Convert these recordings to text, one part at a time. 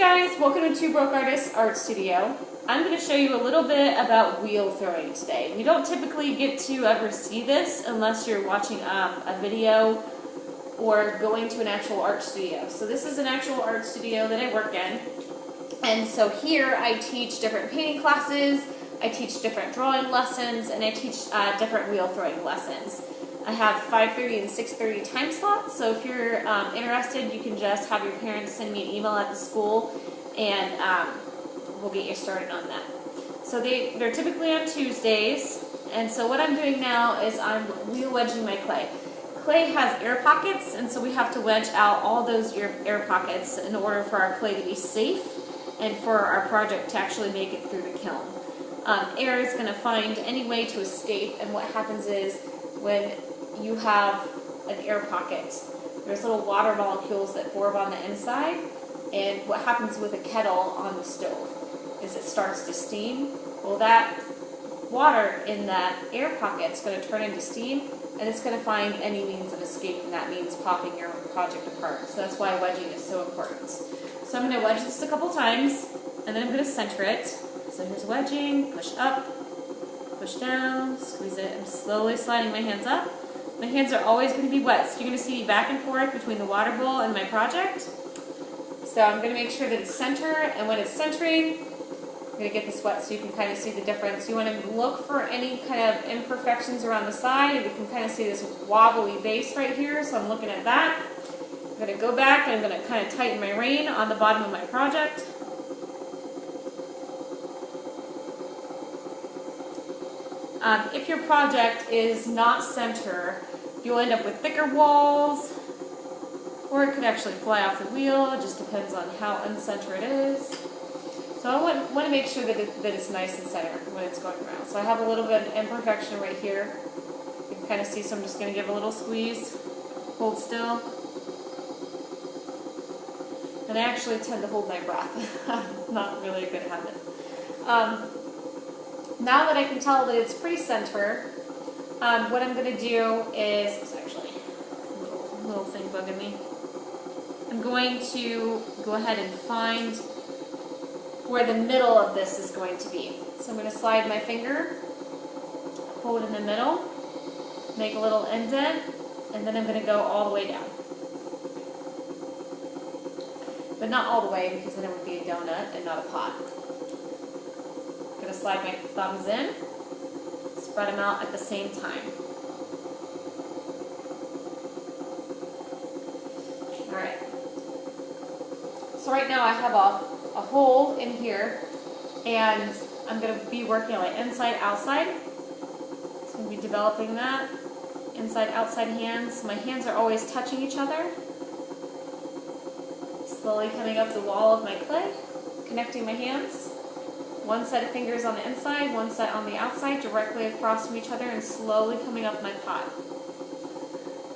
guys, welcome to Two Broke Artists Art Studio. I'm going to show you a little bit about wheel throwing today. We don't typically get to ever see this unless you're watching a video or going to an actual art studio. So this is an actual art studio that I work in. And so here I teach different painting classes, I teach different drawing lessons, and I teach different wheel throwing lessons. I have 5:30 and 6:30 time slots, so if you're interested, you can just have your parents send me an email at the school, and we'll get you started on that. So they're typically on Tuesdays, and so what I'm doing now is I'm wheel wedging my clay. Clay has air pockets, and so we have to wedge out all those air pockets in order for our clay to be safe and for our project to actually make it through the kiln. Air is going to find any way to escape, and what happens is when you have an air pocket, there's little water molecules that form on the inside, and what happens with a kettle on the stove is it starts to steam. Well, that water in that air pocket is going to turn into steam, and it's going to find any means of escape, and that means popping your project apart. So that's why wedging is so important. So I'm going to wedge this a couple times, and then I'm going to center it. So here's wedging, push up, push down, squeeze it. I'm slowly sliding my hands up. My hands are always going to be wet, so you're going to see me back and forth between the water bowl and my project. So I'm going to make sure that it's center, and when it's centering, I'm going to get this wet so you can kind of see the difference. You want to look for any kind of imperfections around the side, and you can kind of see this wobbly base right here, so I'm looking at that. I'm going to go back, and I'm going to kind of tighten my rein on the bottom of my project. If your project is not center, you'll end up with thicker walls, or it could actually fly off the wheel. It just depends on how uncenter it is. So I want to make sure that it's nice and center when it's going around. So I have a little bit of imperfection right here. You can kind of see, so I'm just going to give a little squeeze, hold still. And I actually tend to hold my breath. Not really a good habit. Now that I can tell that it's pretty center, what I'm going to do is, it's actually a little thing bugging me. I'm going to go ahead and find where the middle of this is going to be. So I'm going to slide my finger, hold in the middle, make a little indent, and then I'm going to go all the way down. But not all the way, because then it would be a donut and not a pot. I'm going to slide my thumbs in, spread them out at the same time. Alright. So right now I have a hole in here, and I'm going to be working on my inside-outside. So I'm going to be developing that. Inside-outside hands. My hands are always touching each other. Slowly coming up the wall of my clay, connecting my hands. One set of fingers on the inside, one set on the outside, directly across from each other, and slowly coming up my pot.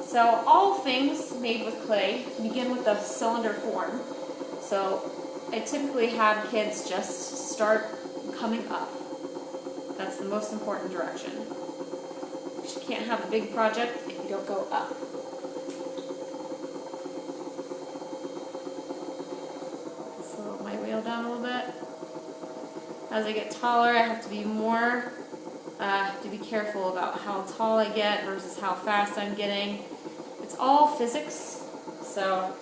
So all things made with clay begin with a cylinder form. So I typically have kids just start coming up. That's the most important direction. You can't have a big project if you don't go up. Slow my wheel down a little bit. As I get taller, I have to be more, careful about how tall I get versus how fast I'm getting. It's all physics, so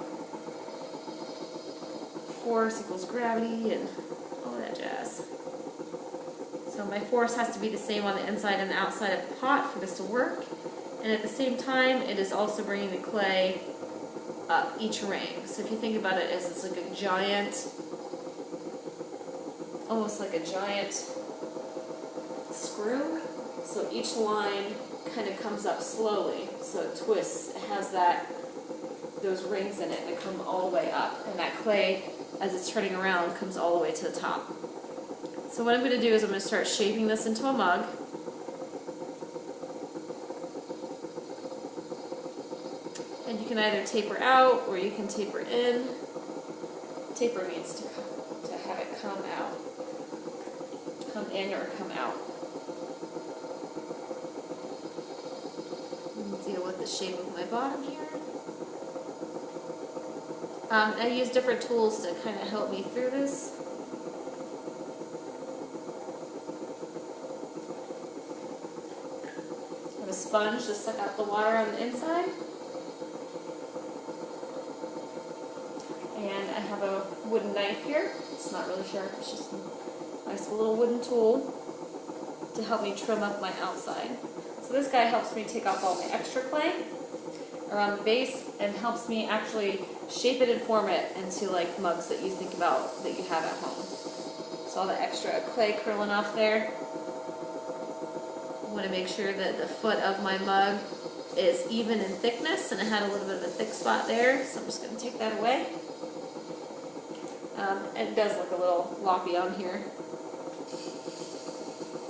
force equals gravity and all that jazz. So my force has to be the same on the inside and the outside of the pot for this to work, and at the same time, it is also bringing the clay up each ring. So if you think about it as it's like a giant, almost like a giant screw. So each line kind of comes up slowly. So it twists. It has those rings in it that come all the way up. And that clay, as it's turning around, comes all the way to the top. So what I'm going to do is I'm going to start shaping this into a mug. And you can either taper out or you can taper in. Taper means to have it come out. Come in or come out. Deal with the shape of my bottom here. I use different tools to kind of help me through this. I have a sponge to suck out the water on the inside. And I have a wooden knife here. It's not really sharp, it's just a nice little wooden tool to help me trim up my outside. So this guy helps me take off all the extra clay around the base and helps me actually shape it and form it into like mugs that you think about that you have at home. So all the extra clay curling off there. I want to make sure that the foot of my mug is even in thickness, and it had a little bit of a thick spot there, so I'm just going to take that away. It does look a little loppy on here.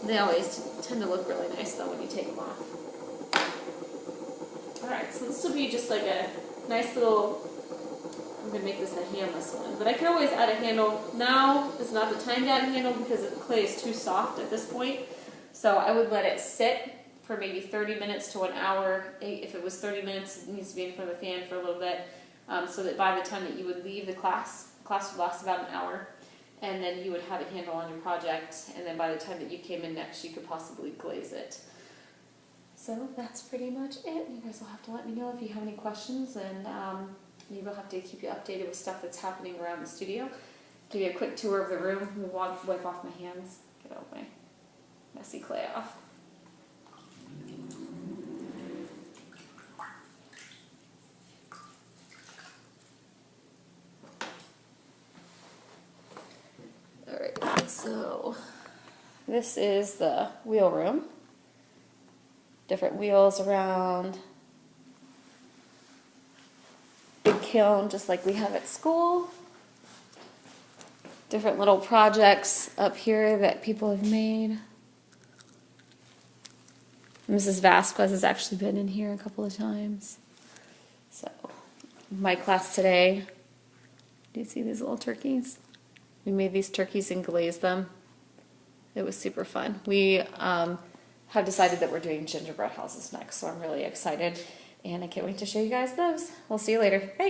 They always tend to look really nice though when you take them off. Alright, so this will be just like a nice little, I'm going to make this a handless one, but I can always add a handle. Now is not the time to add a handle because the clay is too soft at this point, so I would let it sit for maybe 30 minutes to an hour. If it was 30 minutes, it needs to be in front of the fan for a little bit, so that by the time that you would leave the class would last about an hour, and then you would have a handle on your project, and then by the time that you came in next, you could possibly glaze it. So that's pretty much it. You guys will have to let me know if you have any questions, and maybe I'll have to keep you updated with stuff that's happening around the studio. Give you a quick tour of the room. We'll wipe off my hands, get all my messy clay off. Alright, so this is the wheel room. Different wheels around. Big kiln just like we have at school. Different little projects up here that people have made. Mrs. Vasquez has actually been in here a couple of times. So, my class today, do you see these little turkeys? We made these turkeys and glazed them. It was super fun. We have decided that we're doing gingerbread houses next, so I'm really excited, and I can't wait to show you guys those. We'll see you later. Bye.